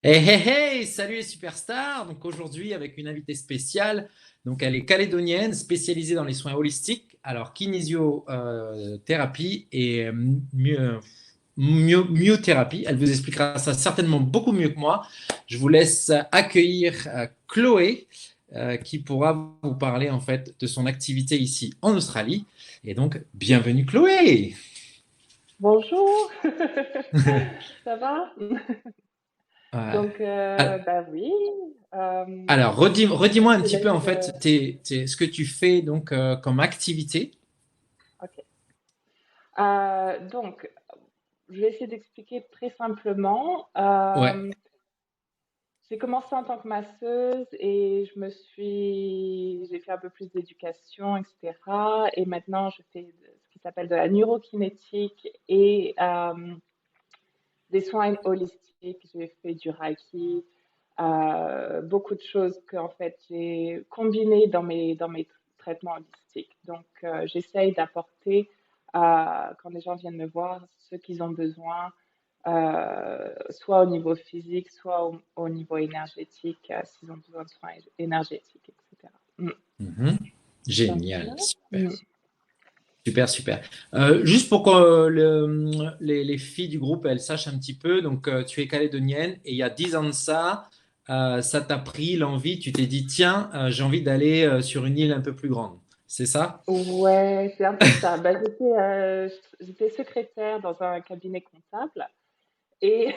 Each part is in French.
Hey, hey, hey, salut les superstars. Donc aujourd'hui avec une invitée spéciale. Donc elle est calédonienne, spécialisée dans les soins holistiques, alors kinésiothérapie et myothérapie. Elle vous expliquera ça certainement beaucoup mieux que moi. Je vous laisse accueillir Chloé qui pourra vous parler en fait de son activité ici en Australie. Et donc bienvenue Chloé. Bonjour, ça va? Euh, Donc, bah oui, Alors, redis-moi un je te petit peu laisse. en fait ce que tu fais donc comme activité. Ok. Donc, je vais essayer d'expliquer très simplement. Ouais. J'ai commencé en tant que masseuse et j'ai fait un peu plus d'éducation, etc. Et maintenant, je fais ce qui s'appelle de la neurokinétique et des soins holistiques. J'ai fait du Reiki, beaucoup de choses que en fait j'ai combinées dans mes traitements holistiques. Donc, j'essaye d'apporter, quand les gens viennent me voir, ce qu'ils ont besoin, soit au niveau physique, soit au niveau énergétique, s'ils ont besoin de soins énergétiques, etc. Mm. Mhm. Donc, Génial, voilà. super, Mm. super, super. Juste pour que les filles du groupe elles sachent un petit peu, donc tu es calédonienne et il y a 10 ans de ça, ça t'a pris l'envie, tu t'es dit tiens, j'ai envie d'aller sur une île un peu plus grande. C'est ça? Ouais, c'est un peu ça. Bah, j'étais secrétaire dans un cabinet comptable et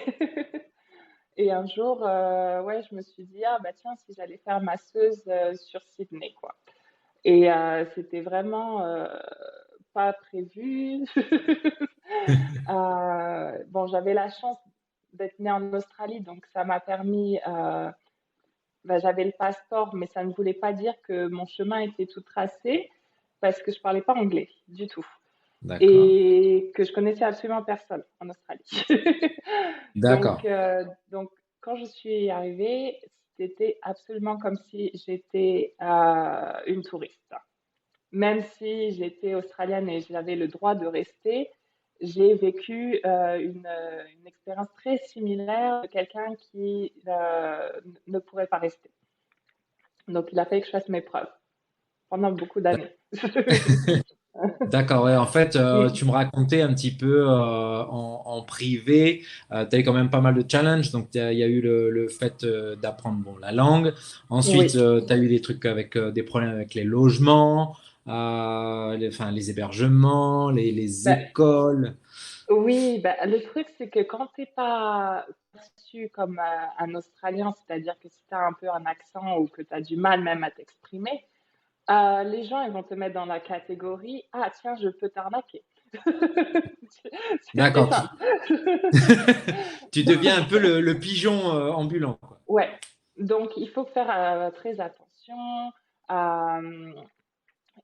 Et un jour, ouais, je me suis dit, ah bah tiens, si j'allais faire masseuse sur Sydney, quoi. Et c'était vraiment pas prévu. Bon, j'avais la chance d'être née en Australie, donc ça m'a permis, bah, j'avais le passeport, mais ça ne voulait pas dire que mon chemin était tout tracé parce que je parlais pas anglais du tout D'accord, et que je connaissais absolument personne en Australie. Donc, d'accord. donc quand je suis arrivée, c'était absolument comme si j'étais une touriste. Même si j'étais australienne et j'avais le droit de rester, j'ai vécu une expérience très similaire de quelqu'un qui ne pourrait pas rester. Donc, il a fallu que je fasse mes preuves pendant beaucoup d'années. D'accord, ouais. En fait, Mm. tu me racontais un petit peu en privé, tu as eu quand même pas mal de challenges. Donc, il y a eu le fait d'apprendre bon, la langue. Ensuite, Oui. tu as eu des trucs avec des problèmes avec les logements, enfin, les hébergements, les Bah, écoles. oui, bah, le truc, c'est que quand t'es pas perçu comme un Australien, c'est-à-dire que si tu as un peu un accent ou que tu as du mal même à t'exprimer, les gens, ils vont te mettre dans la catégorie, ah tiens, je peux t'arnaquer. C'est très D'accord, simple. tu deviens un peu le pigeon ambulant, quoi. Ouais. Donc, il faut faire très attention. euh,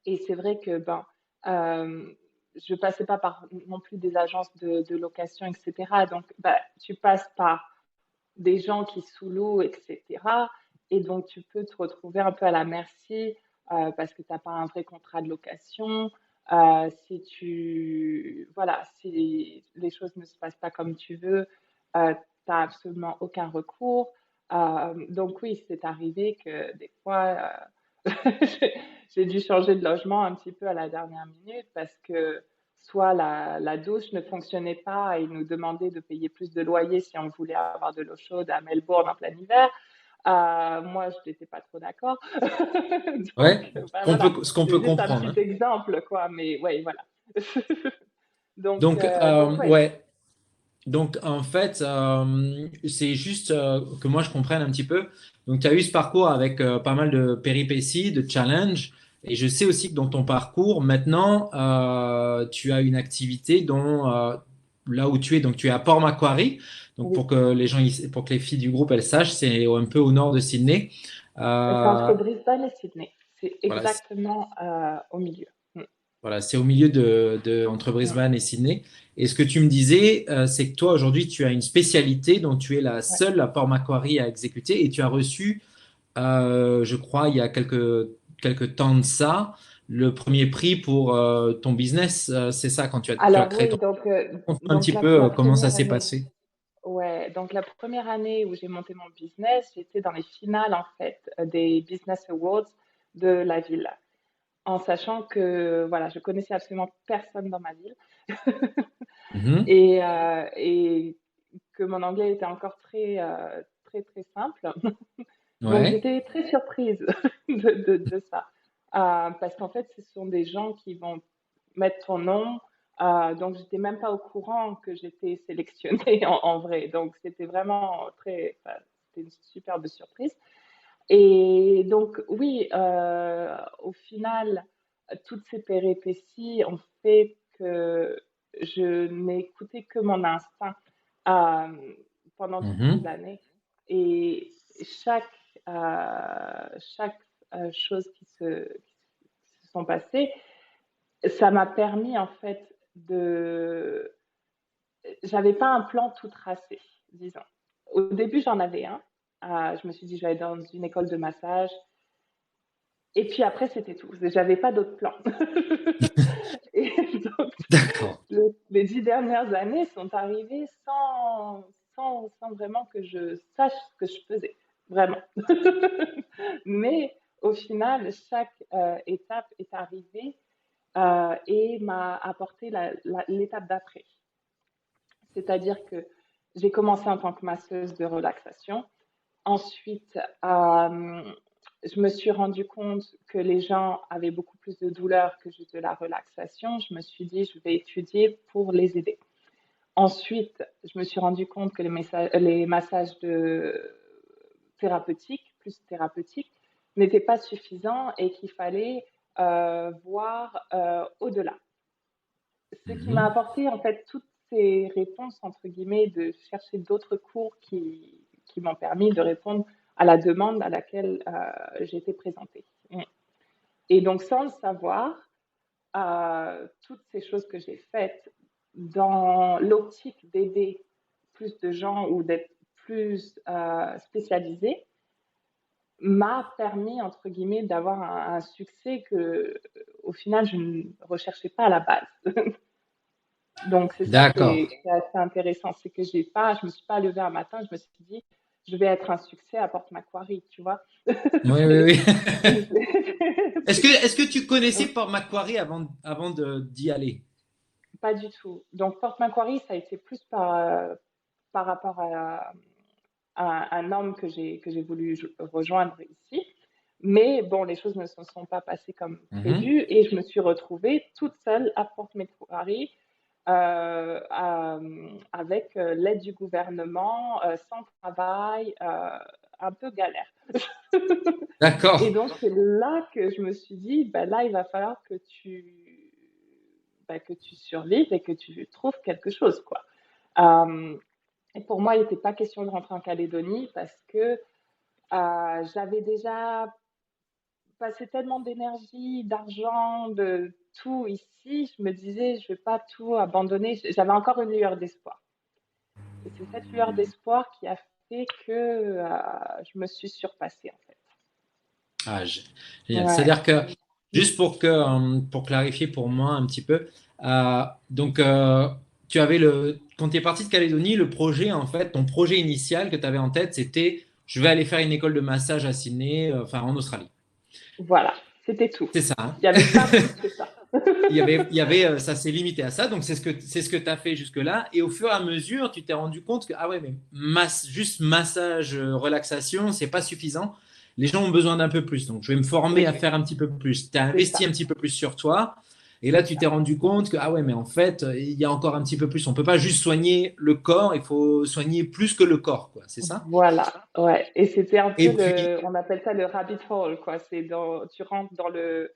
et c'est vrai que ben, je passais pas par non plus des agences de location, etc. Donc, bah, tu passes par des gens qui sous-louent, etc. Et donc, tu peux te retrouver un peu à la merci parce que tu n'as pas un vrai contrat de location. Voilà, si les choses ne se passent pas comme tu veux, tu n'as absolument aucun recours. Donc oui, c'est arrivé que des fois, j'ai j'ai dû changer de logement un petit peu à la dernière minute parce que soit la douche ne fonctionnait pas et nous demandait de payer plus de loyer si on voulait avoir de l'eau chaude à Melbourne en plein hiver. Moi, je n'étais pas trop d'accord. Donc, Ouais, ben voilà, ce qu'on peut c'est juste un comprendre, petit hein. exemple, quoi. Mais ouais, voilà. Donc, Donc ouais. ouais. Donc, en fait, c'est juste que moi je comprenne un petit peu. Donc, tu as eu ce parcours avec pas mal de péripéties, de challenges. Et je sais aussi que dans ton parcours, maintenant, tu as une activité dont là où tu es, donc tu es à Port Macquarie. Donc, Oui. pour que les filles du groupe elles sachent, c'est un peu au nord de Sydney. C'est entre Euh, Brisbane et Sydney. C'est voilà, exactement au milieu. Mm, Voilà, c'est au milieu entre mm, Brisbane et Sydney. Et ce que tu me disais, c'est que toi, aujourd'hui, tu as une spécialité dont tu es la ouais. seule à Port Macquarie à exécuter et tu as reçu, je crois, il y a quelques temps de ça, le premier prix pour ton business. C'est ça, quand tu as Alors créé ton... oui, donc, Raconte-moi un donc petit peu la comment ça première s'est année. passé. ouais, donc la première année où j'ai monté mon business, j'étais dans les finales en fait des Business Awards de la ville, en sachant que voilà, je connaissais absolument personne dans ma ville Mhm. et que mon anglais était encore très simple. Donc Ouais. j'étais très surprise de ça. Parce qu'en fait, ce sont des gens qui vont mettre ton nom. Donc j'étais même pas au courant que j'étais sélectionnée en vrai. Donc c'était vraiment enfin, c'était une superbe surprise. Et donc oui, au final, toutes ces péripéties ont fait que je n'ai écouté que mon instinct euh, pendant toutes ces Mhm. années. Et chaque, chaque chose qui se sont passées, ça m'a permis en fait de... J'avais pas un plan tout tracé, disons. Au début, j'en avais un. Je me suis dit, je vais aller dans une école de massage. Et puis après, c'était tout. J'avais pas d'autre plan. Et donc, D'accord. les 10 dernières années sont arrivées sans vraiment que je sache ce que je faisais. Vraiment. Mais au final, chaque étape est arrivée et m'a apporté l'étape d'après. C'est-à-dire que j'ai commencé en tant que masseuse de relaxation. Ensuite, je me suis rendu compte que les gens avaient beaucoup plus de douleur que juste de la relaxation. Je me suis dit, je vais étudier pour les aider. Ensuite, je me suis rendu compte que les massages thérapeutiques, plus thérapeutiques, n'étaient pas suffisants et qu'il fallait voir au-delà. Ce qui m'a Mhm. apporté en fait toutes ces réponses, entre guillemets, de chercher d'autres cours qui m'ont permis de répondre à la demande à laquelle j'étais présentée. Et donc, sans le savoir, toutes ces choses que j'ai faites dans l'optique d'aider plus de gens ou d'être plus spécialisée m'a permis, entre guillemets, d'avoir un succès que, au final, je ne recherchais pas à la base. Donc, c'est ça D'accord. qui est assez intéressant. C'est que je me suis pas levée un matin, je me suis dit, je vais être un succès à Porte Macquarie, tu vois. Oui, oui, C'est- oui. Est-ce que tu connaissais c'est- Port Macquarie avant d'y aller? Pas du tout. Donc, Porte Macquarie, ça a été plus par rapport à un homme que j'ai voulu rejoindre ici. Mais bon, les choses ne se sont pas passées comme Mhm. prévu et je me suis retrouvée toute seule à Porte Macquarie avec l'aide du gouvernement, sans travail, un peu galère. Et D'accord. donc, c'est là que je me suis dit, bah, là, il va falloir que tu survives et que tu trouves quelque chose, quoi. Euh, et pour moi, il n'était pas question de rentrer en Calédonie parce que j'avais déjà passé tellement d'énergie, d'argent, de tout ici. Je me disais, je ne vais pas tout abandonner. J'avais encore une lueur d'espoir. Et c'est cette lueur d'espoir qui a fait que je me suis surpassée, en fait. Ah, génial. Ouais. C'est-à-dire que, juste pour clarifier pour moi un petit peu, donc tu avais quand tu es parti de Calédonie, le projet, en fait, ton projet initial que tu avais en tête, c'était je vais aller faire une école de massage à Sydney, enfin en Australie. Voilà, c'était tout. C'est ça, hein. Il n'y avait pas plus que ça. Ça s'est limité à ça, donc c'est ce que tu as fait jusque-là. Et au fur et à mesure, tu t'es rendu compte que, ah ouais, mais juste massage, relaxation, c'est pas suffisant. Les gens ont besoin d'un peu plus. Donc, je vais me former à Oui, faire un petit peu plus. Tu as c'est investi ça, un petit peu plus sur toi. Et là, c'est tu ça. t'es rendu compte que, ah ouais, mais en fait, il y a encore un petit peu plus. On peut pas juste soigner le corps, il faut soigner plus que le corps, quoi. C'est ça? Voilà, ouais. Et c'était un peu Et puis, on appelle ça le rabbit hole, quoi. Tu rentres dans le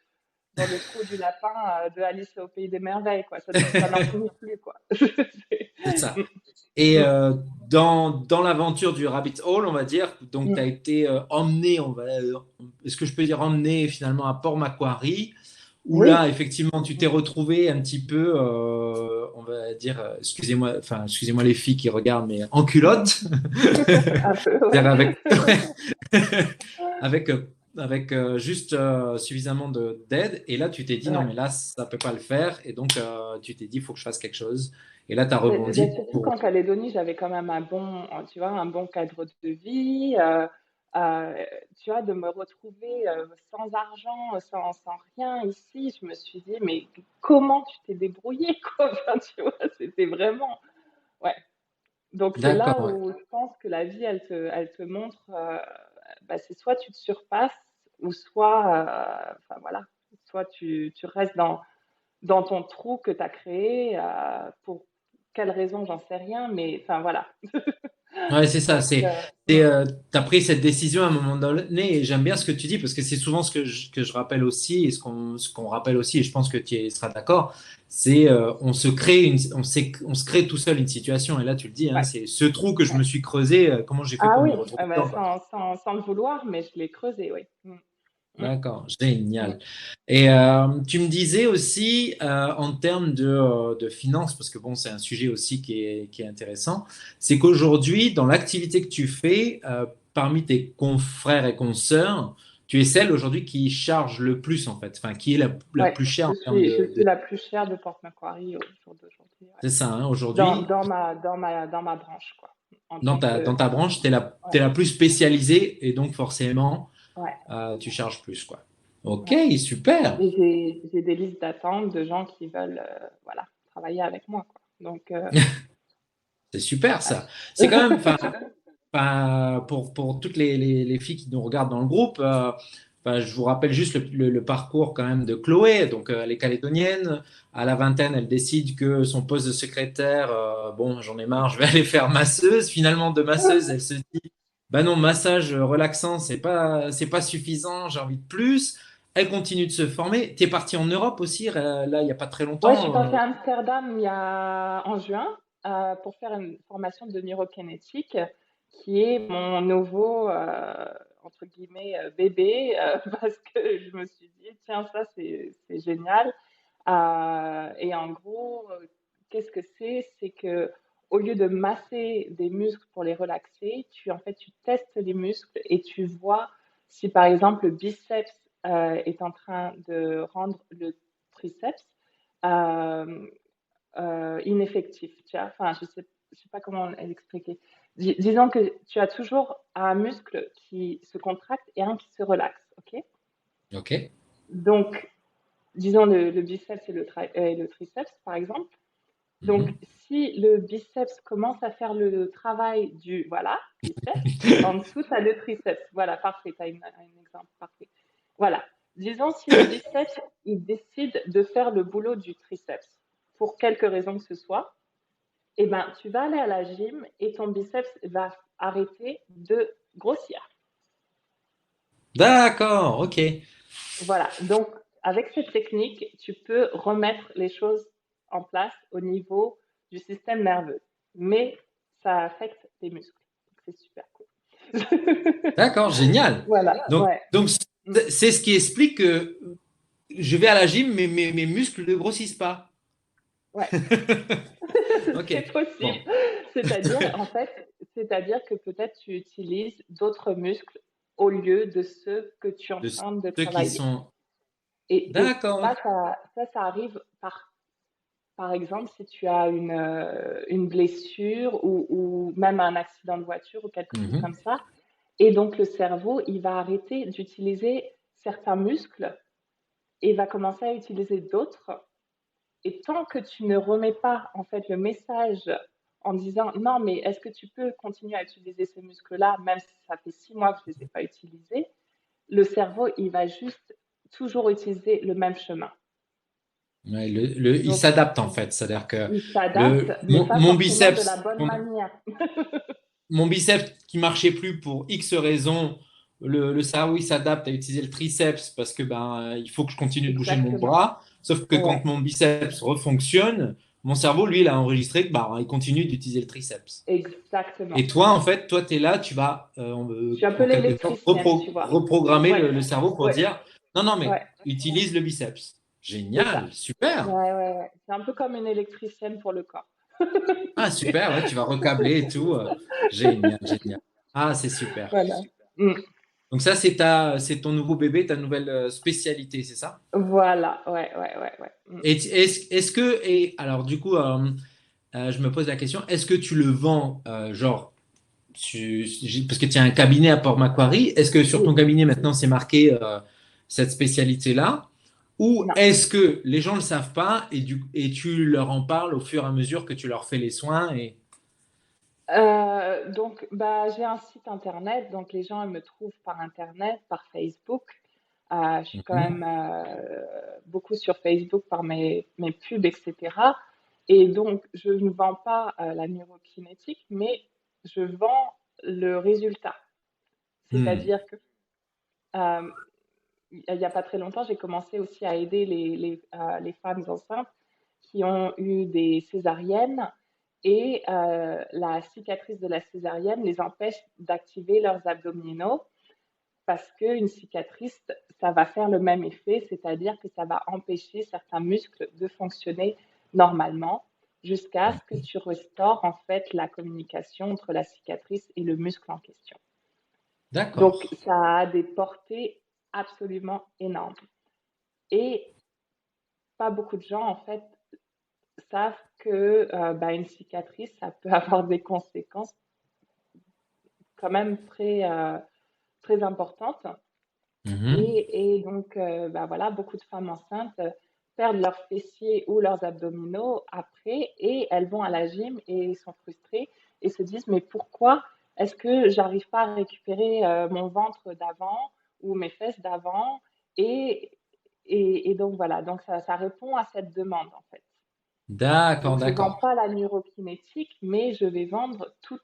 trou du lapin de Alice au pays des merveilles, quoi. Ça n'en finit plus, quoi. c'est ça. Et dans l'aventure du Rabbit Hole, on va dire, donc tu as été emmené, est-ce que je peux dire emmené finalement à Port Macquarie, où là, Oui, effectivement, tu t'es retrouvé un petit peu, on va dire, excusez-moi les filles qui regardent, mais en culotte, un peu, c'est-à-dire ouais. avec, avec juste suffisamment d'aide. Et là, tu t'es dit, non, Ouais, mais là, ça peut pas le faire. Et donc, tu t'es dit, il faut que je fasse quelque chose. Et là, tu as rebondi Surtout pour… qu'en Calédonie, j'avais quand même un bon, tu vois, un bon cadre de vie. Tu vois, de me retrouver sans argent, sans rien ici, je me suis dit, mais comment tu t'es débrouillé, quoi? Enfin, tu vois, c'était vraiment, ouais. Donc c'est là D'accord, ouais. où je pense que la vie, elle te montre, bah, c'est soit tu te surpasses, ou soit, enfin voilà, soit tu restes dans ton trou que tu as créé, pour quelle raison, j'en sais rien, mais enfin voilà. Ouais, c'est ça. Donc, T'as pris cette décision à un moment donné et j'aime bien ce que tu dis parce que c'est souvent que je rappelle aussi et ce qu'on rappelle aussi et je pense que tu seras d'accord. C'est on se crée on se crée tout seul une situation et là tu le dis, hein, ouais, c'est ce trou que je ouais. me suis creusé. Comment j'ai fait Ah pour m'y oui, retrouver bah, dedans, quoi. sans le vouloir, mais je l'ai creusé, oui. Mm, D'accord, mm. génial. Et tu me disais aussi en termes de finances, parce que bon, c'est un sujet aussi qui est intéressant, c'est qu'aujourd'hui, dans l'activité que tu fais, parmi tes confrères et consoeurs, tu es celle aujourd'hui qui charge le plus en fait, enfin qui est la Ouais, plus chère en termes je suis la plus chère de Porte Macquarie au jour d'aujourd'hui, ouais. c'est ça, hein, aujourd'hui, Dans ma branche, quoi. En dans tant que, dans ta branche, ouais, t'es la plus spécialisée et donc forcément, ouais, tu charges plus, quoi. Ok, ouais. super. Et j'ai des listes d'attente de gens qui veulent, voilà, travailler avec moi, quoi. Donc, C'est super ouais. ça. C'est quand même, enfin, pour toutes les filles qui nous regardent dans le groupe, enfin, je vous rappelle juste le parcours quand même de Chloé. Donc, elle est calédonienne. À la vingtaine, elle décide que son poste de secrétaire, bon, j'en ai marre, je vais aller faire masseuse. Finalement, de masseuse, elle se dit, bah non, massage relaxant, c'est pas suffisant, j'ai envie de plus. Elle continue de se former. Tu es partie en Europe aussi, là, il n'y a pas très Ouais, je suis longtemps. partie à Amsterdam en juin, pour faire une formation de neurokinétique, qui est mon nouveau, entre guillemets, bébé, parce que je me suis dit, tiens, ça, c'est génial. Et en gros, qu'est-ce que c'est? C'est que au lieu de masser des muscles pour les relaxer, en fait, tu testes les muscles et tu vois si, par exemple, le biceps est en train de rendre le triceps euh, ineffectif. Tu vois? Enfin, je sais pas comment l'expliquer. Disons que tu as toujours un muscle qui se contracte et un qui se relaxe. OK? Ok. Donc, disons le biceps et le triceps, par exemple. Donc, Mhm. si le biceps commence à faire le travail du, voilà, biceps, en dessous, tu as le triceps. Voilà, parfait, tu as un exemple parfait. Voilà. Disons, si le biceps, il décide de faire le boulot du triceps, pour quelque raison que ce soit, eh ben, tu vas aller à la gym et ton biceps va arrêter de grossir. D'accord, ok. Voilà. Donc, avec cette technique, tu peux remettre les choses en place au niveau du système nerveux. Mais ça affecte tes muscles. C'est super cool. D'accord, génial. Voilà, ouais. Donc Mm. c'est ce qui explique que je vais à la gym, mais mes muscles ne grossissent pas. Ouais, Ok, c'est possible. bon. C'est-à-dire, en fait, c'est-à-dire que peut-être tu utilises d'autres muscles au lieu de ceux que tu es en De train de ceux qui travailler. sont… Et D'accord, ok. ça arrive par exemple, si tu as une blessure ou même un accident de voiture ou quelque chose Mhm. comme ça, et donc le cerveau, il va arrêter d'utiliser certains muscles et va commencer à utiliser d'autres. Et tant que tu ne remets pas en fait le message en disant non, mais est-ce que tu peux continuer à utiliser ces muscles-là, même si ça fait 6 mois que je ne les ai pas utilisés, le cerveau, il va juste toujours utiliser le même chemin. Ouais, il Donc, s'adapte en fait. C'est-à-dire que il s'adapte, mais pas mon forcément de la biceps, bonne manière. mon biceps qui marchait plus pour X raisons, le cerveau il s'adapte à utiliser le triceps parce que ben il faut que je continue de bouger mon Exactement. bras. Sauf que Ouais, quand mon biceps refonctionne, mon cerveau lui il a enregistré que bah, il continue d'utiliser le triceps. exactement. Et toi en fait, toi tu es là, tu vas Je suis un peu en quelque sorte l'électricienne, tu vois. reprogrammer Ouais, le cerveau pour ouais, dire non non mais ouais, utilise le biceps. c'est ça. Génial, super. Ouais, ouais, ouais. C'est un peu comme une électricienne pour le corps. Ah super, ouais, tu vas recabler et tout. Génial, génial. Ah c'est super. Voilà. Mm. Donc ça, c'est ton nouveau bébé, ta nouvelle spécialité, c'est ça? Voilà, ouais, ouais, ouais, ouais. Mm. Et est-ce que, et alors du coup, je me pose la question, est-ce que tu le vends, genre, parce que tu as un cabinet à Port-Macquarie, est-ce que sur ton Oui, cabinet maintenant c'est marqué cette spécialité-là? Ou non. est-ce que les gens ne le savent pas et tu leur en parles au fur et à mesure que tu leur fais les soins et... Donc, bah, j'ai un site internet, donc les gens ils me trouvent par internet, par Facebook. Je suis quand Mhm. même beaucoup sur Facebook par mes pubs, etc. Et donc, je ne vends pas la neurokinétique, mais je vends le résultat. Hmm. C'est-à-dire que euh, il n'y a pas très longtemps, j'ai commencé aussi à aider les femmes enceintes qui ont eu des césariennes et la cicatrice de la césarienne les empêche d'activer leurs abdominaux parce qu'une cicatrice, ça va faire le même effet, c'est-à-dire que ça va empêcher certains muscles de fonctionner normalement jusqu'à ce que tu restaures en fait la communication entre la cicatrice et le muscle en question. D'accord. Donc, ça a des portées absolument énormes. Et pas beaucoup de gens, en fait, savent que bah, une cicatrice, ça peut avoir des conséquences quand même très importantes. Mhm. Et donc, bah, voilà, beaucoup de femmes enceintes perdent leurs fessiers ou leurs abdominaux après et elles vont à la gym et sont frustrées et se disent, mais pourquoi est-ce que j'arrive pas à récupérer mon ventre d'avant ou mes fesses d'avant? Et, et donc, voilà, donc ça répond à cette demande, en fait. D'accord, Donc, je ne vends d'accord. pas la neurokinétique, mais je vais vendre tout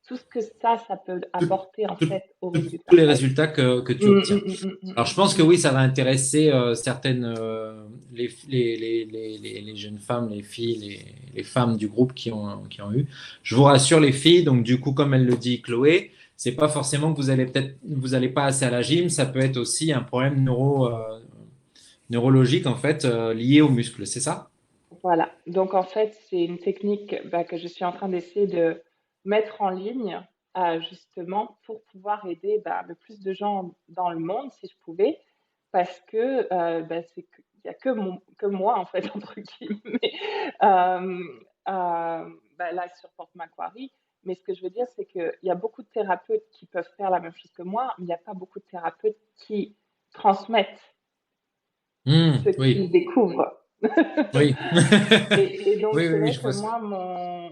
ce que ça peut Tout- apporter en tout- fait au tous résultat. les résultats que tu obtiens. Alors, je pense que oui, ça va intéresser certaines, les jeunes femmes, les filles, les femmes du groupe qui ont eu. Je vous rassure, les filles, donc du coup, comme elle le dit, Chloé, c'est pas forcément que vous allez pas assez à la gym, ça peut être aussi un problème neurologique, en fait, lié aux muscles, c'est ça? Voilà. Donc en fait, c'est une technique bah, que je suis en train d'essayer de mettre en ligne justement pour pouvoir aider bah, le plus de gens dans le monde si je pouvais, parce que bah, il n'y a que moi en fait entre guillemets euh, bah, là sur Porte Macquarie. Mais ce que je veux dire, c'est qu'il y a beaucoup de thérapeutes qui peuvent faire la même chose que moi, mais il n'y a pas beaucoup de thérapeutes qui transmettent ce Oui, qu'ils découvrent. oui. Et donc, Oui, oui, c'est oui, vrai je que vois. moi,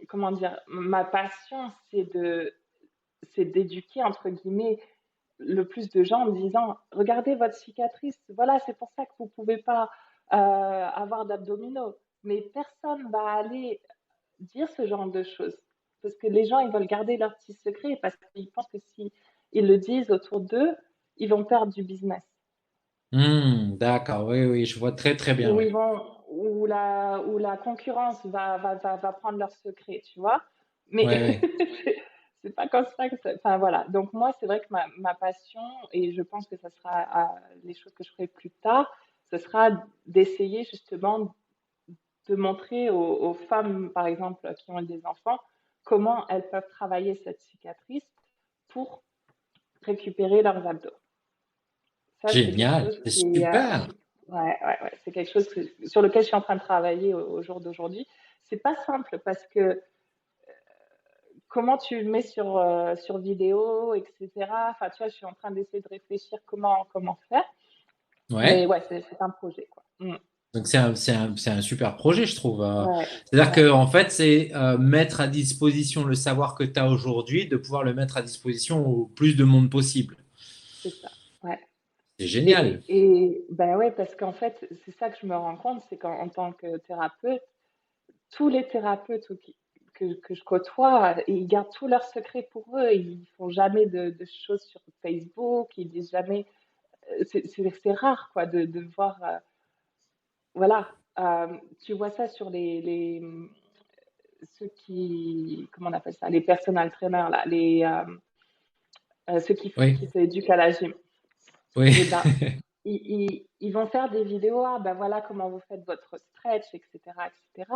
comment dire, ma passion, c'est d'éduquer, entre guillemets, le plus de gens en disant, regardez votre cicatrice, voilà, c'est pour ça que vous pouvez pas avoir d'abdominaux. Mais personne va aller dire ce genre de choses. Parce que les gens, ils veulent garder leurs petits secrets parce qu'ils pensent que si ils le disent autour d'eux, ils vont perdre du business. D'accord, oui, oui, je vois très, très bien, Où oui. ils vont, où la concurrence va prendre leur secret, tu vois. Mais Oui, oui. c'est pas comme ça que ça. Enfin voilà. Donc moi, c'est vrai que ma passion, et je pense que ça sera les choses que je ferai plus tard, ce sera d'essayer justement de montrer aux femmes, par exemple, qui ont des enfants, comment elles peuvent travailler cette cicatrice pour récupérer leurs abdos. Ça, c'est quelque Génial, chose c'est qui est, super. c'est quelque chose sur lequel je suis en train de travailler au jour d'aujourd'hui. C'est pas simple parce que comment tu le mets sur vidéo, etc. Enfin, tu vois, je suis en train d'essayer de réfléchir comment faire. Mais Ouais. ouais, c'est un projet, quoi. Donc c'est un super projet, je trouve. Ouais, C'est-à-dire ouais, que en fait, c'est mettre à disposition le savoir que tu as aujourd'hui, de pouvoir le mettre à disposition au plus de monde possible. c'est ça. Ouais. C'est génial. Ben ouais, parce qu'en fait, c'est ça que je me rends compte, c'est qu'en tant que thérapeute, tous les thérapeutes que je côtoie, ils gardent tous leurs secrets pour eux. Ils font jamais de choses sur Facebook. Ils disent jamais. C'est rare, quoi, de voir. Voilà. Tu vois ça sur ceux qui, comment on appelle ça, les personal trainers là, ceux Oui, qui s'éduquent à la gym. oui. Et ben, ils vont faire des vidéos. Ah, ben voilà comment vous faites votre stretch, etc., etc.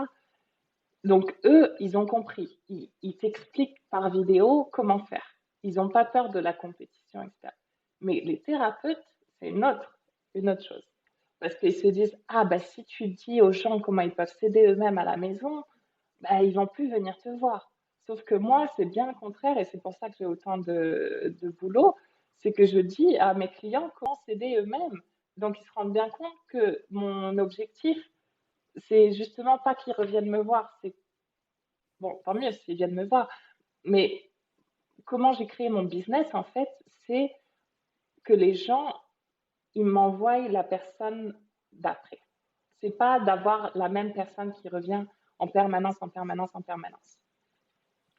Donc, eux, ils ont compris. Ils t'expliquent par vidéo comment faire. Ils n'ont pas peur de la compétition, etc. Mais les thérapeutes, c'est une autre chose. parce qu'ils se disent, ah, bah, si tu dis aux gens comment ils peuvent s'aider eux-mêmes à la maison, bah, ils vont plus venir te voir. Sauf que moi, c'est bien le contraire et c'est pour ça que j'ai autant de boulot. C'est que je dis à mes clients comment s'aider eux-mêmes. Donc, ils se rendent bien compte que mon objectif, c'est justement pas qu'ils reviennent me voir. C'est bon, tant mieux s'ils viennent me voir. Mais comment j'ai créé mon business, en fait, c'est que les gens, ils m'envoient la personne d'après. C'est pas d'avoir la même personne qui revient en permanence, en permanence, en permanence.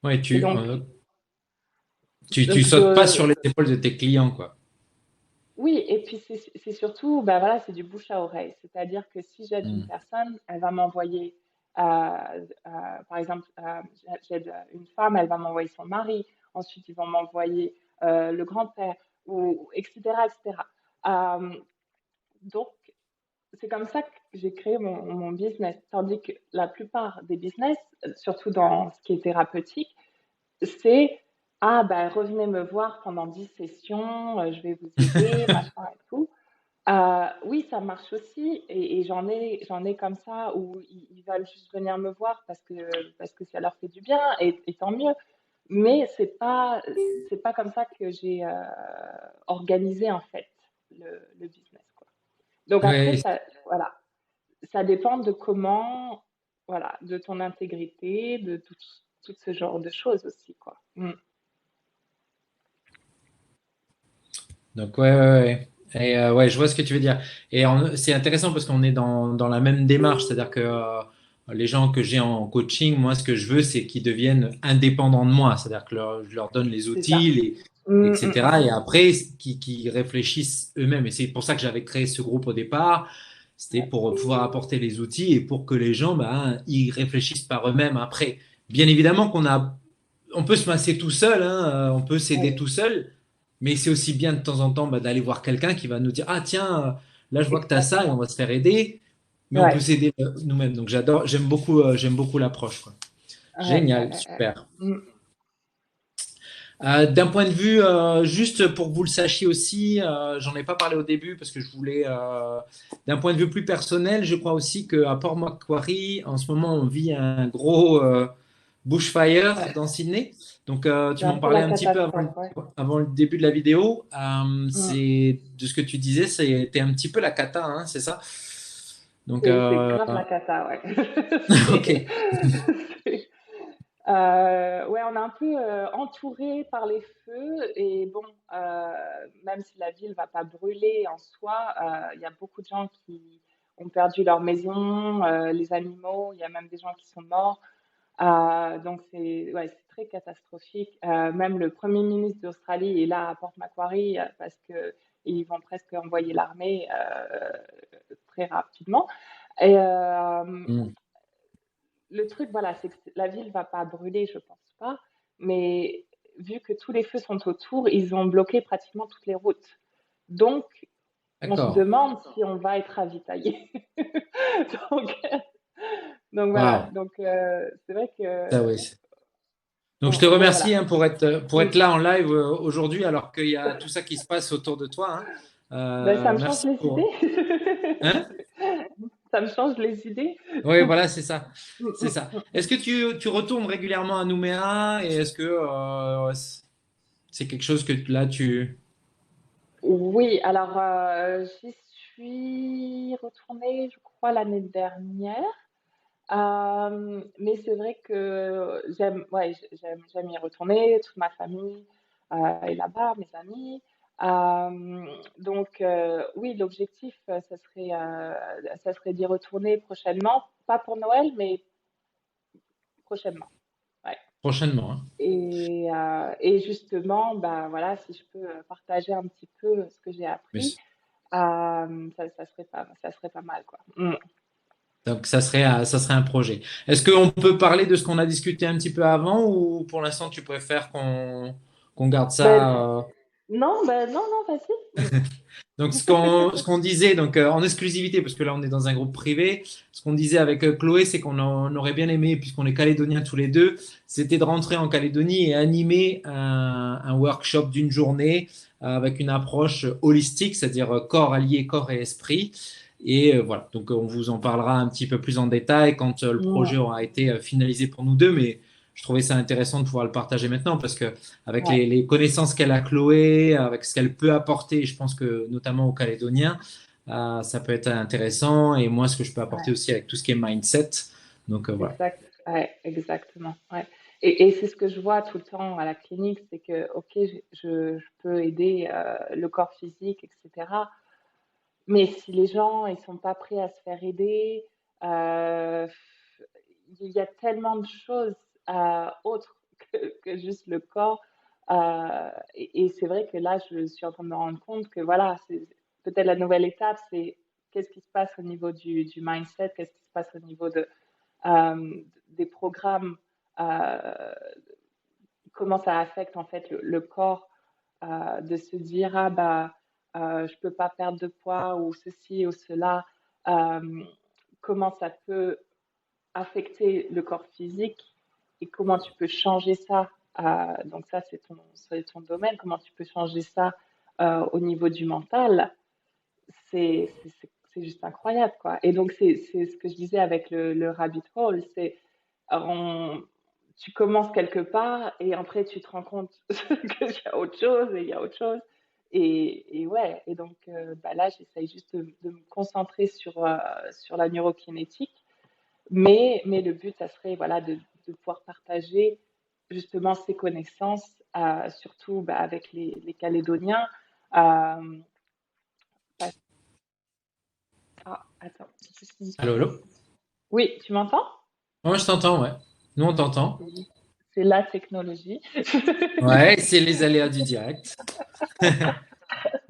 Ouais, Et tu donc sautes pas sur les épaules de tes clients, quoi. oui, et puis c'est surtout, ben voilà, c'est du bouche à oreille. C'est-à-dire que si j'aide une Hmm. personne, elle va m'envoyer, par exemple, j'aide une femme, elle va m'envoyer son mari. Ensuite, ils vont m'envoyer le grand-père, ou etc., etc. Euh, donc, c'est comme ça que j'ai créé mon business. Tandis que la plupart des business, surtout dans ce qui est thérapeutique, c'est ah ben revenez me voir pendant 10 sessions, je vais vous aider, machin et tout. Oui, ça marche aussi et j'en ai comme ça où ils veulent juste venir me voir parce que ça leur fait du bien et tant mieux. Mais c'est pas comme ça que j'ai organisé en fait le business quoi. Donc après Ouais, ça voilà, ça dépend de comment voilà, de ton intégrité, de tout ce genre de choses aussi quoi. Mm. donc ouais, ouais, ouais. Et ouais, je vois ce que tu veux dire. Et c'est intéressant parce qu'on est dans la même démarche, c'est-à-dire que les gens que j'ai en coaching, moi, ce que je veux, c'est qu'ils deviennent indépendants de moi, c'est-à-dire que je leur donne les C'est ça. outils, Mm, mm, etc. Et après, qu'ils réfléchissent eux-mêmes. Et c'est pour ça que j'avais créé ce groupe au départ. C'était pour pouvoir apporter les outils et pour que les gens, ben, ils réfléchissent par eux-mêmes après. Bien évidemment on peut se masser tout seul, hein, on peut s'aider oui, tout seul. Mais c'est aussi bien de temps en temps bah, d'aller voir quelqu'un qui va nous dire, ah tiens, là je vois que tu as ça et on exactement. va se faire aider, mais on peut Ouais, s'aider nous-mêmes. Donc j'aime beaucoup l'approche, quoi. ouais, ouais, Génial, ouais, ouais. super. Mm. D'un point de vue, juste pour que vous le sachiez aussi, j'en ai pas parlé au début parce que je voulais, d'un point de vue plus personnel, je crois aussi qu'à Port Macquarie, en ce moment, on vit un gros bushfire Ouais, dans Sydney. Donc, c'est tu un m'en peu parlais la un petit peu catastrophe, ouais. avant le début de la vidéo. Mm. C'est de ce que tu disais, c'était un petit peu la cata, hein, c'est ça? Donc, C'est grave la cata, ouais. ok, C'est- c'est- ouais, on est un peu entouré par les feux et bon, même si la ville va pas brûler en soi, il y a beaucoup de gens qui ont perdu leur maison, les animaux, il y a même des gens qui sont morts. Donc c'est ouais, c'est très catastrophique. Même le Premier ministre d'Australie est là à Port Macquarie parce que ils vont presque envoyer l'armée très rapidement. Et Hmm. le truc, voilà, c'est que la ville va pas brûler, je pense pas, mais vu que tous les feux sont autour, ils ont bloqué pratiquement toutes les routes. Donc, on se D'accord. demande si on va être ravitaillé. donc, donc voilà. Waouh. Donc c'est vrai que Ça, oui. Donc, je te bon remercie voilà. hein, pour être là en live aujourd'hui alors qu'il y a tout ça qui se passe autour de toi. Hein. Ben, ça me change Merci les pour. idées. Hein? Ça me change les idées. Oui, voilà, c'est ça. C'est ça. Mm. Est-ce que tu retournes régulièrement à Nouméa et est-ce que c'est quelque chose que là tu. Oui, alors j'y suis retournée, je crois, l'année dernière. Mais c'est vrai que j'aime, ouais, j'aime y retourner. Toute ma famille est là-bas, mes amis. Donc oui, l'objectif, ça serait d'y retourner prochainement, pas pour Noël, mais prochainement. Ouais. Prochainement, hein. Et justement, bah voilà, si je peux partager un petit peu ce que j'ai appris, Mais ça serait pas mal, quoi. Mm. donc, ça serait un projet. Est-ce qu'on peut parler de ce qu'on a discuté un petit peu avant ou pour l'instant tu préfères qu'on garde Ben, ça non, ben non, non, vas-y. Donc, ce qu'on disait donc, en exclusivité, parce que là, on est dans un groupe privé, ce qu'on disait avec Chloé, c'est qu'on aurait bien aimé, puisqu'on est calédoniens tous les deux, c'était de rentrer en Calédonie et animer un workshop d'une journée avec une approche holistique, c'est-à-dire corps allié, corps et esprit. Et voilà, donc on vous en parlera un petit peu plus en détail quand le Ouais, projet aura été finalisé pour nous deux, mais je trouvais ça intéressant de pouvoir le partager maintenant parce que avec ouais, les connaissances qu'elle a, Chloé, avec ce qu'elle peut apporter, je pense que notamment aux Calédoniens, ça peut être intéressant et moi ce que je peux apporter ouais. aussi avec tout ce qui est mindset. Donc voilà. Ouais, exactement. Ouais. Et c'est ce que je vois tout le temps à la clinique, c'est que, ok, je peux aider le corps physique, etc. Mais si les gens ils sont pas prêts à se faire aider, euh, il y a tellement de choses autres que juste le corps. Et c'est vrai que là, je suis en train de me rendre compte que voilà, c'est peut-être la nouvelle étape, c'est qu'est-ce qui se passe au niveau du mindset, qu'est-ce qui se passe au niveau des programmes, euh, comment ça affecte en fait le corps, de se dire ah bah je peux pas perdre de poids ou ceci ou cela, euh, comment ça peut affecter le corps physique et comment tu peux changer ça. Donc ça c'est ton domaine, comment tu peux changer ça au niveau du mental, c'est juste incroyable quoi. Et donc c'est ce que je disais avec le rabbit hole, c'est on, tu commences quelque part et après tu te rends compte qu'il y a autre chose et il y a autre chose. Et ouais, et donc bah là, j'essaye juste de me concentrer sur la neurokinétique. Mais le but, ça serait voilà, de pouvoir partager justement ces connaissances, surtout bah, avec les Calédoniens. Euh, parce- Ah, attends, juste une Allô, seconde. allô? Oui, tu m'entends? Moi je t'entends, ouais. Nous on t'entend. C'est la technologie. Ouais, c'est les aléas du direct.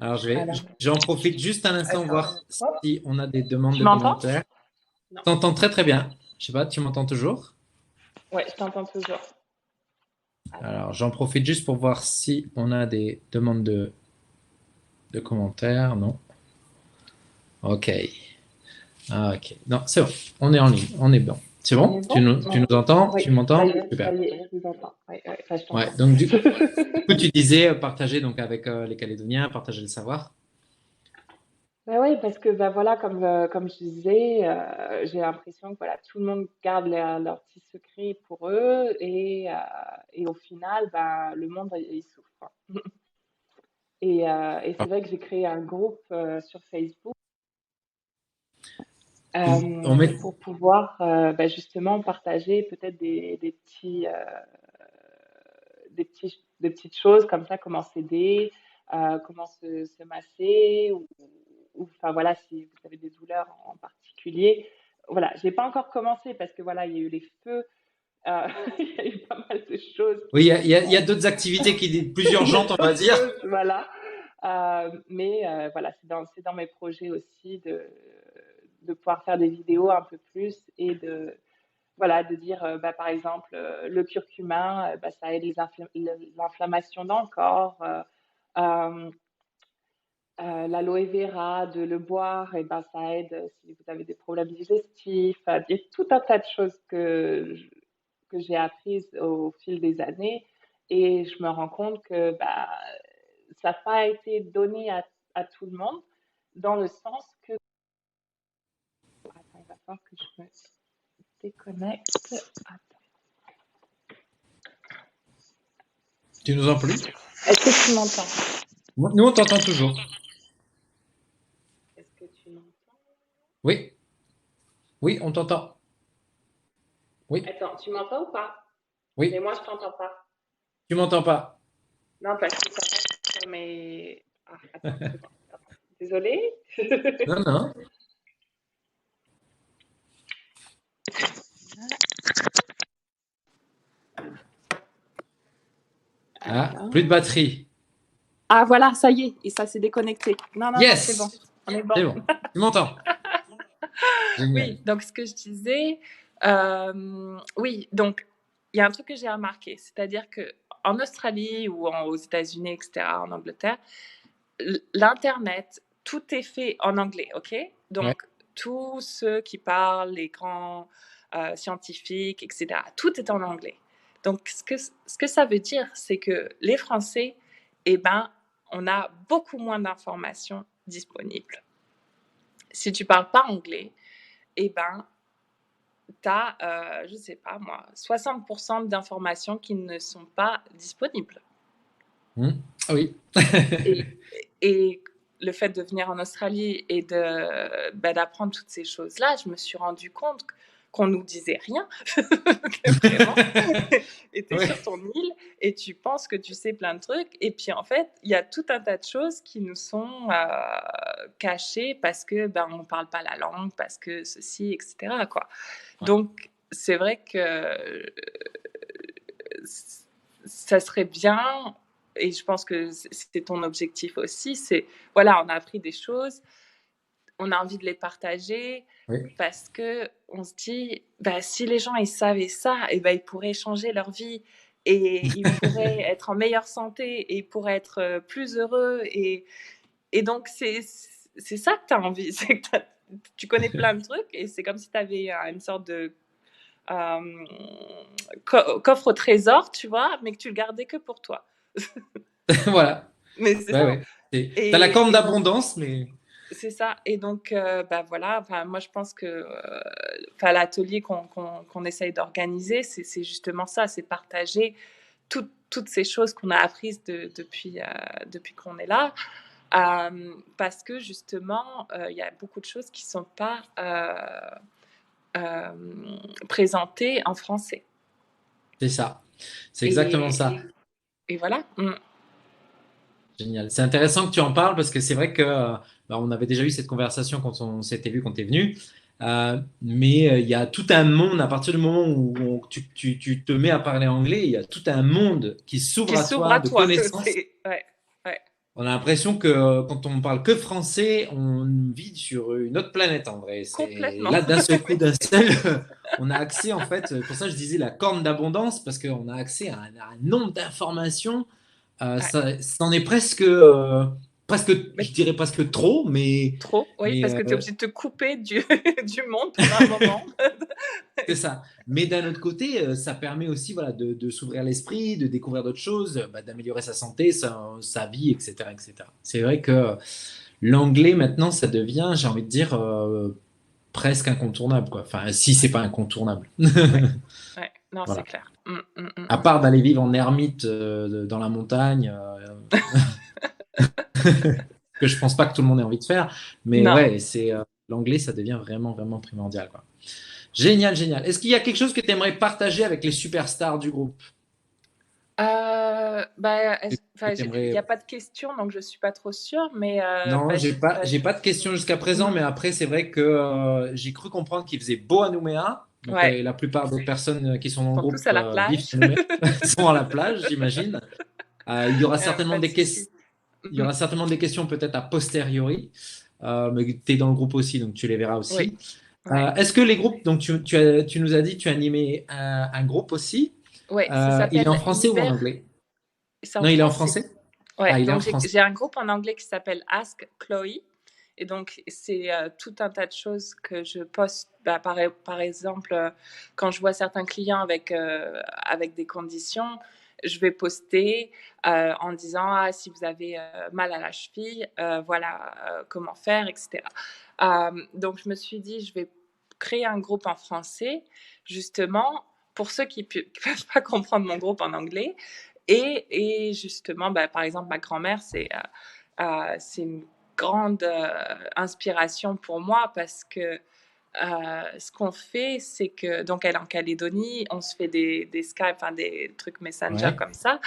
Alors Alors, j'en profite juste un instant attends. voir Hop. si on a des demandes Tu de m'entends? commentaires. Non. T'entends très très bien. Je sais pas, tu m'entends toujours? Ouais, je t'entends toujours. Attends. Alors j'en profite juste pour voir si on a des demandes de commentaires. Non. Ok. Ah, ok. Non, c'est bon. On est en ligne. On est bon. C'est On bon? est bon? Tu nous Ok. entends? Oui, Tu m'entends? ça Super. y est, je vous entends. Oui, oui, enfin, je Ouais. t'entends. Donc du coup, tu disais partager donc avec les Calédoniens, partager le savoir. Bah oui, parce que bah voilà, comme je disais, j'ai l'impression que voilà, tout le monde garde leurs petits secrets pour eux et au final, bah, le monde il souffre. Et Ah, c'est vrai que j'ai créé un groupe sur Facebook on met. pour pouvoir bah, justement partager peut-être des petites choses comme ça, comment s'aider, comment se masser, enfin voilà, si vous avez des douleurs en particulier. Voilà, j'ai pas encore commencé parce que voilà, il y a eu les feux, il y a eu pas mal de choses Oui, qui sont. il y a d'autres activités qui plus Il y a urgentes, on va d'autres dire. choses, voilà. Mais voilà, c'est dans mes projets aussi de pouvoir faire des vidéos un peu plus et voilà, de dire, bah, par exemple, le curcuma, bah, ça aide l'inflammation dans le corps. Euh, L'aloe vera, de le boire, et ben, ça aide si vous avez des problèmes digestifs. Il y a tout un tas de choses que j'ai apprises au fil des années. Et je me rends compte que bah, ça n'a pas été donné à tout le monde, dans le sens que. Attends, il va falloir que je me déconnecte. Attends. Tu nous en plus? Est-ce que tu m'entends? Nous, on t'entend toujours. Est-ce que tu m'entends? Oui, oui, on t'entend. Oui, Attends, tu m'entends ou pas? Mais oui. moi, je t'entends pas. Tu m'entends pas? Non, parce que ça reste sur mes. Ah, attends une seconde. Attends. Désolée. Non, non. Ah, Alors. plus de batterie. Ah, voilà, ça y est, et ça s'est déconnecté. Non, non, non, c'est bon. Yes! On est bon. C'est bon. Tu m'entends? Oui, Génial. donc ce que je disais, oui, donc il y a un truc que j'ai remarqué, c'est-à-dire que en Australie ou aux États-Unis, etc., en Angleterre, l'Internet, tout est fait en anglais, ok? Ouais. Donc, tous ceux qui parlent, les grands scientifiques, etc., tout est en anglais. Donc, ce que ça veut dire, c'est que les Français, eh ben, on a beaucoup moins d'informations disponibles. si tu parles pas anglais, eh ben, tu as, je sais pas moi, 60% d'informations qui ne sont pas disponibles. Ah oui. Et, et le fait de venir en Australie et d'apprendre toutes ces choses-là, je me suis rendu compte qu'on nous disait rien, vraiment. Et tu es sur Ouais. ton île et tu penses que tu sais plein de trucs. Et puis en fait, il y a tout un tas de choses qui nous sont cachées parce que on ne parle pas la langue, parce que ceci, etc. Quoi. Ouais. Donc c'est vrai que ça serait bien, et je pense que c'est ton objectif aussi, c'est, voilà, on a appris des choses, on a envie de les partager, Oui. parce que on se dit, si les gens ils savaient ça, et ils pourraient changer leur vie, et ils pourraient être en meilleure santé, et ils pourraient être plus heureux, et donc c'est ça que tu as envie, c'est que tu connais plein de trucs, et c'est comme si tu avais une sorte de coffre au trésor, tu vois, mais que tu le gardais que pour toi. Voilà. Mais c'est Ouais, ça. ouais. T'as la corne Et donc, d'abondance, mais c'est ça. Et donc, voilà, moi, je pense que l'atelier qu'on essaye d'organiser, c'est justement ça, c'est partager toutes ces choses qu'on a apprises depuis qu'on est là. Parce que justement, il y a beaucoup de choses qui ne sont pas présentées en français. c'est ça. C'est exactement Et, ça. et voilà. Génial. C'est intéressant que tu en parles parce que c'est vrai que on avait déjà eu cette conversation quand on s'était vu, quand tu es venu. Mais il y a tout un monde, à partir du moment où tu te mets à parler anglais, il y a tout un monde qui s'ouvre Qui à s'ouvre toi à de toi. connaissances. Ouais, ouais. On a l'impression que quand on parle que français, on vit sur une autre planète en vrai. C'est Complètement. là d'un seul coup, d'un seul, on a accès en fait. Pour ça, je disais la corne d'abondance parce qu'on a accès à un nombre d'informations. Ouais. C'en est presque, Mais je dirais presque trop, trop, oui, mais parce que tu es obligé de te couper du monde pendant un moment. c'est ça. Mais d'un autre côté, ça permet aussi voilà, de s'ouvrir l'esprit, de découvrir d'autres choses, d'améliorer sa santé, sa vie, etc., etc. C'est vrai que l'anglais, maintenant, ça devient, j'ai envie de dire, presque incontournable, quoi. Enfin, si c'est pas incontournable. Ouais, ouais. Non, c'est Voilà. clair. À part d'aller vivre en ermite dans la montagne, que je pense pas que tout le monde ait envie de faire. Mais Non. ouais, c'est l'anglais, ça devient vraiment, vraiment primordial, quoi. Génial, génial. Est-ce qu'il y a quelque chose que tu aimerais partager avec les superstars du groupe? Que Il n'y t'aimerais- a pas de question, donc je suis pas trop sûre, mais Non, j'ai pas de questions jusqu'à présent, mais mhm. après, c'est vrai que j'ai cru comprendre qu'il faisait beau à Nouméa. Donc, Ouais, la plupart des personnes qui sont dans ils le sont tous groupe à la vivent plage. sur Nouméa, sont à la plage, j'imagine. Il y aura certainement Pas de des questions. souci. Il y aura certainement des questions peut-être a posteriori, mais tu es dans le groupe aussi, donc tu les verras Oui, aussi. ouais, Est-ce que les groupes, donc tu nous as dit, tu as animé un groupe aussi. ouais, ça Il est en s'appelle français ou en l'hiver, anglais? c'est en Non, il est en français. français? Ouais, Ah, il est en donc français. j'ai un groupe en anglais qui s'appelle Ask Chloe. Et donc, c'est tout un tas de choses que je poste. Par exemple, quand je vois certains clients avec des conditions, je vais poster en disant ah, si vous avez mal à la cheville, voilà comment faire, etc. Donc, je me suis dit, je vais créer un groupe en français, justement, pour ceux qui ne peuvent pas comprendre mon groupe en anglais. Et justement, par exemple, ma grand-mère, c'est une grande inspiration pour moi parce que ce qu'on fait, c'est que, donc elle est en Calédonie, on se fait des Skype, enfin des trucs Messenger Ouais. comme ça,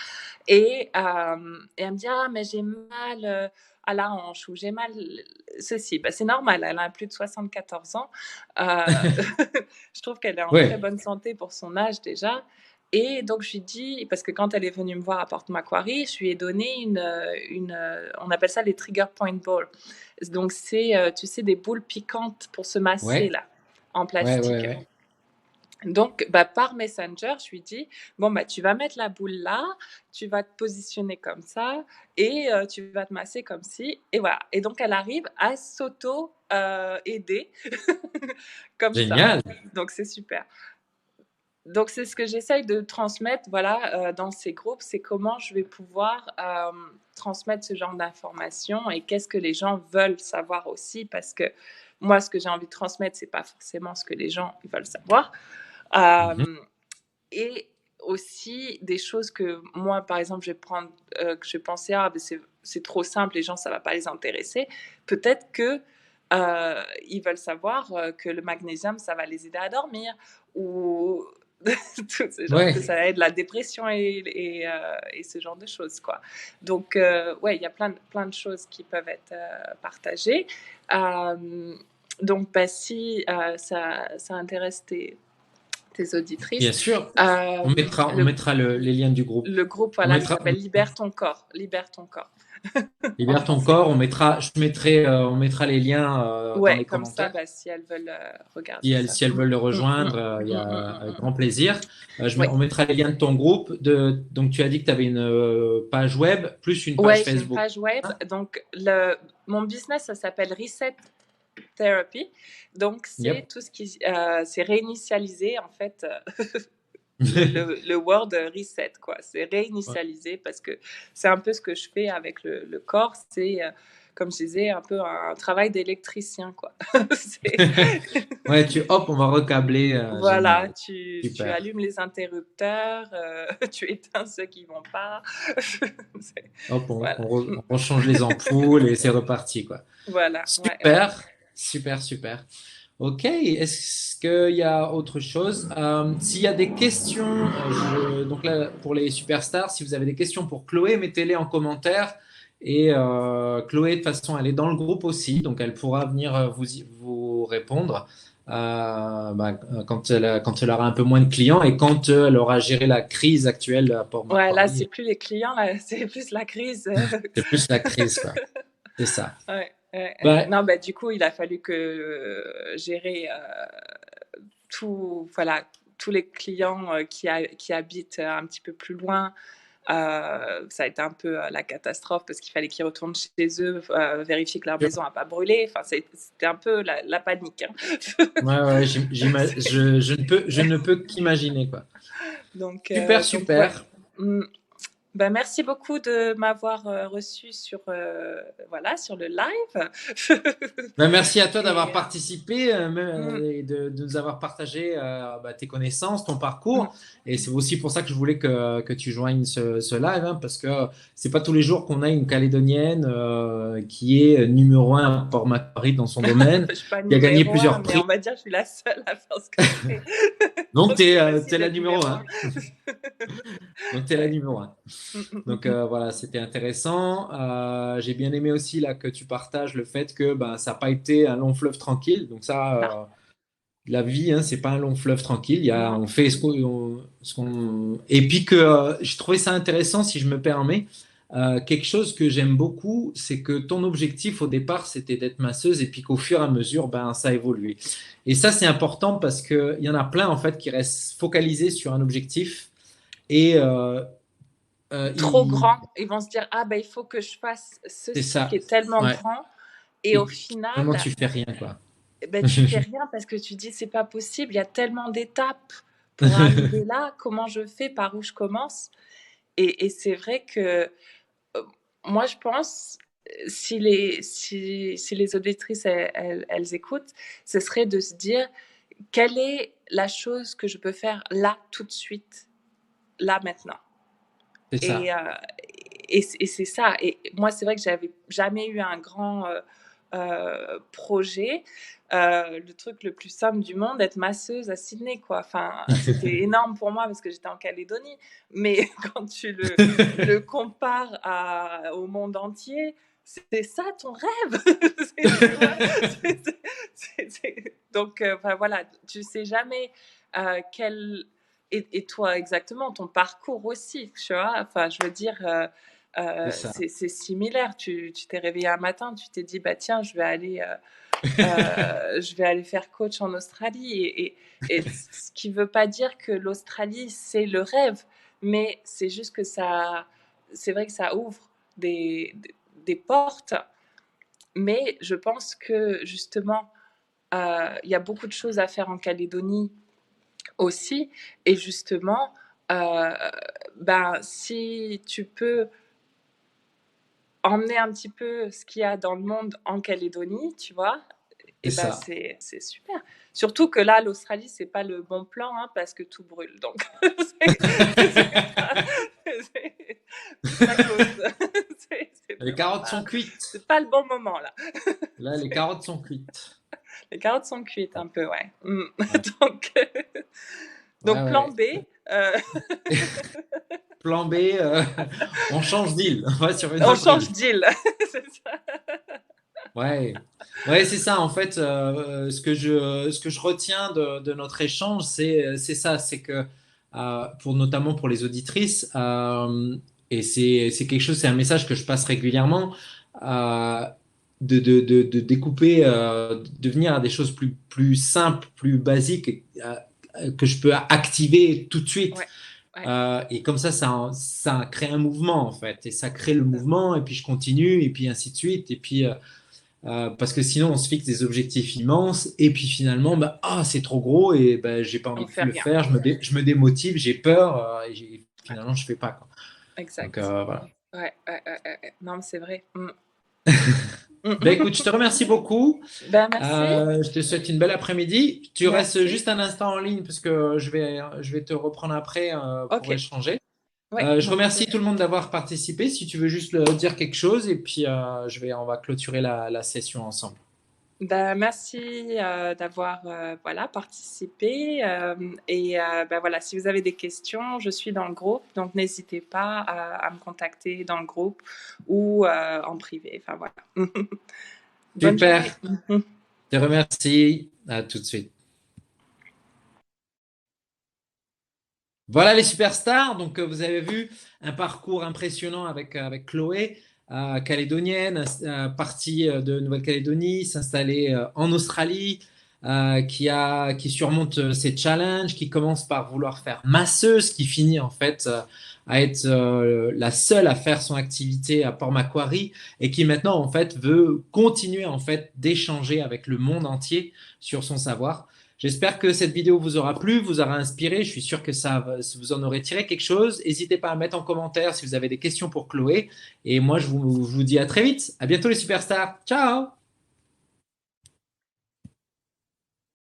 et elle me dit, ah, mais j'ai mal à la hanche ou j'ai mal ceci. C'est normal, elle a plus de 74 ans. Euh, je trouve qu'elle est en très Ouais. bonne santé pour son âge déjà. Et donc, je lui dis, parce que quand elle est venue me voir à Port Macquarie, je lui ai donné on appelle ça les trigger point balls. Donc, c'est, tu sais, des boules piquantes pour se masser, Ouais. là, en Ouais. Ouais. plastique. Ouais. Donc, par Messenger, je lui dis, bon, tu vas mettre la boule là, tu vas te positionner comme ça, et tu vas te masser comme ci, et voilà. Et donc, elle arrive à s'auto-aider comme ça. Génial. Donc, c'est super. Donc, c'est ce que j'essaye de transmettre, voilà, dans ces groupes, c'est comment je vais pouvoir transmettre ce genre d'informations et qu'est-ce que les gens veulent savoir aussi, parce que moi, ce que j'ai envie de transmettre, c'est pas forcément ce que les gens ils veulent savoir. Mhm. Et aussi des choses que moi, par exemple, je vais prendre, que je vais penser, ah, ben c'est trop simple, les gens, ça va pas les intéresser. Peut-être que ils veulent savoir que le magnésium, ça va les aider à dormir, ou tout ce genre, que Ouais, ça aide la dépression et ce genre de choses, quoi. Donc, ouais, il y a plein de choses qui peuvent être partagées. Donc, bah, si ça intéresse tes bien auditrices, sûr. On mettra les liens du groupe. le groupe, On voilà, ça mettra, s'appelle Libère ton corps. Libère ton corps en Libère ton français. corps. On mettra les liens dans Ouais, les comme ça, commentaires. bah, si elles veulent regarder ça. Si elles veulent le rejoindre, il y a avec grand plaisir. Oui, On mettra les liens de ton groupe. Donc, tu as dit que tu avais une page web plus une page ouais, j'ai une Facebook. page web. Donc, mon business, ça s'appelle Reset Therapy. Donc, c'est Yep. tout ce qui, c'est réinitialiser en fait le word reset, quoi. C'est Ouais. réinitialiser parce que c'est un peu ce que je fais avec le corps. C'est, comme je disais, un peu un travail d'électricien, quoi. Ouais, on va recabler. Voilà, Génial. tu Super. allumes les interrupteurs, tu éteins ceux qui vont pas. Voilà, On change les ampoules et c'est reparti, quoi. voilà, ouais, ouais. Super, super, super. Ok, est-ce qu'il y a autre chose? S'il y a des questions, donc là, pour les superstars, si vous avez des questions pour Chloé, mettez-les en commentaire. Et Chloé, de toute façon, elle est dans le groupe aussi, donc elle pourra venir vous répondre quand elle aura un peu moins de clients et quand elle aura géré la crise actuelle à Ouais, là, c'est Port-Macquarie. plus les clients, là, c'est plus la crise. C'est plus la crise, quoi. C'est ça. Ouais, ouais, ouais. Bah, Non, bah, du coup, il a fallu que gérer voilà, tous les clients qui habitent un petit peu plus loin. Ça a été un peu la catastrophe parce qu'il fallait qu'ils retournent chez eux, vérifier que leur maison n'a pas brûlé. Enfin, c'était un peu la panique, hein. ouais, ouais, je ne peux qu'imaginer, quoi. Super, Donc ouais. super. Mm. Ben, merci beaucoup de m'avoir reçu sur, voilà, sur le live. Ben, merci à toi Et, d'avoir participé mm, et de nous avoir partagé tes connaissances, ton mm. parcours. Et c'est aussi pour ça que je voulais que tu joignes ce live, hein, parce que c'est pas tous les jours qu'on a une Calédonienne qui est numéro un à Port-Macquarie dans son domaine, Je suis pas qui a gagné numéro un, plusieurs mais prix. on va dire que je suis la seule à faire ce que je fais. Donc, Donc c'est facile t'es la d'être numéro numéro un. un. Donc, t'es la Ouais. numéro un. Mm, mm, Donc mm. voilà, c'était intéressant. J'ai bien aimé aussi là que tu partages le fait que ben, ça n'a pas été un long fleuve tranquille. Donc Non, ça, la vie, hein, c'est pas un long fleuve tranquille. non. On fait Et puis que j'ai trouvé ça intéressant, si je me permets. Quelque chose que j'aime beaucoup, c'est que ton objectif au départ, c'était d'être masseuse et puis qu'au fur et à mesure, ben, ça a évolué. Et ça, c'est important parce qu'il y en a plein en fait qui restent focalisés sur un objectif et Trop grand. Ils vont se dire, ah ben il faut que je fasse c'est ceci qui ça. est tellement Ouais. grand. Et au Et finalement, final, tu fais rien, quoi. ben, tu fais rien parce que tu dis, c'est pas possible. Il y a tellement d'étapes pour arriver là. Comment je fais? Par où je commence? Et c'est vrai que moi, je pense, si les auditrices, elles écoutent, ce serait de se dire, quelle est la chose que je peux faire là, tout de suite, là, maintenant? C'est Et, ça. c'est ça. Et moi, c'est vrai que j'avais jamais eu un grand projet. Le truc le plus simple du monde, être masseuse à Sydney, quoi. Enfin, c'était énorme pour moi parce que j'étais en Calédonie. Mais quand tu le compares au monde entier, c'est ça ton rêve. Tu vois. Donc, enfin, voilà, tu sais jamais quel et toi, exactement, ton parcours aussi, tu vois. Enfin, je veux dire, C'est ça. c'est similaire. Tu t'es réveillé un matin, tu t'es dit, bah tiens, je vais aller faire coach en Australie. Et ce qui ne veut pas dire que l'Australie, c'est le rêve, mais c'est juste que c'est vrai que ça ouvre des portes. Mais je pense que justement, il y a beaucoup de choses à faire en Calédonie aussi. Et justement, ben, si tu peux emmener un petit peu ce qu'il y a dans le monde en Calédonie, tu vois, Et c'est ben ça. c'est super. Surtout que là, l'Australie, c'est pas le bon plan, hein, parce que tout brûle. Donc, c'est sa cause. C'est Les vraiment carottes pas, sont cuites. c'est pas le bon moment là. Là, les carottes sont cuites. Les carottes sont cuites un peu, ouais. Ouais, Donc, ouais, donc plan ouais. B. euh, Plan B, on change d'île. On va sur une on autre change île. d'île. C'est ça. Ouais, ouais, c'est ça. En fait, ce que je retiens de notre échange, c'est ça, c'est que pour notamment pour les auditrices, et c'est quelque chose, c'est un message que je passe régulièrement, euh, de découper, de venir à des choses plus simples, plus basiques, que je peux activer tout de suite. Ouais, ouais, Et comme ça crée un mouvement en fait, et ça crée le c'est ça. mouvement, et puis je continue, et puis ainsi de suite, et puis parce que sinon, on se fixe des objectifs immenses et puis finalement, bah, ah, c'est trop gros et bah, j'ai pas envie On de fait le rien. faire, je me démotive, j'ai peur et Ouais, finalement, je fais pas, quoi. Donc exact. voilà. Ouais, ouais, ouais, ouais. Non, mais c'est vrai. Ben écoute, je te remercie beaucoup. Ben, merci. Je te souhaite une belle après-midi. Tu restes Merci. juste un instant en ligne parce que je vais te reprendre après Ok. pour échanger. Ouais, Je donc, remercie tout le monde d'avoir participé. Si tu veux juste dire quelque chose et puis on va clôturer la session ensemble. ben, merci d'avoir voilà, participé. Et ben, voilà, si vous avez des questions, je suis dans le groupe, donc n'hésitez pas à me contacter dans le groupe ou en privé. Enfin voilà. Bonne journée. Super. Je te remercie. À tout de suite. Voilà les superstars. Donc, vous avez vu un parcours impressionnant avec Chloé, calédonienne, partie de Nouvelle-Calédonie, s'installer en Australie, qui surmonte ses challenges, qui commence par vouloir faire masseuse, qui finit en fait à être la seule à faire son activité à Port Macquarie et qui maintenant en fait veut continuer en fait d'échanger avec le monde entier sur son savoir. J'espère que cette vidéo vous aura plu, vous aura inspiré. Je suis sûr que vous en aurez tiré quelque chose. N'hésitez pas à mettre en commentaire si vous avez des questions pour Chloé. Et moi, je vous dis à très vite. À bientôt les superstars. Ciao!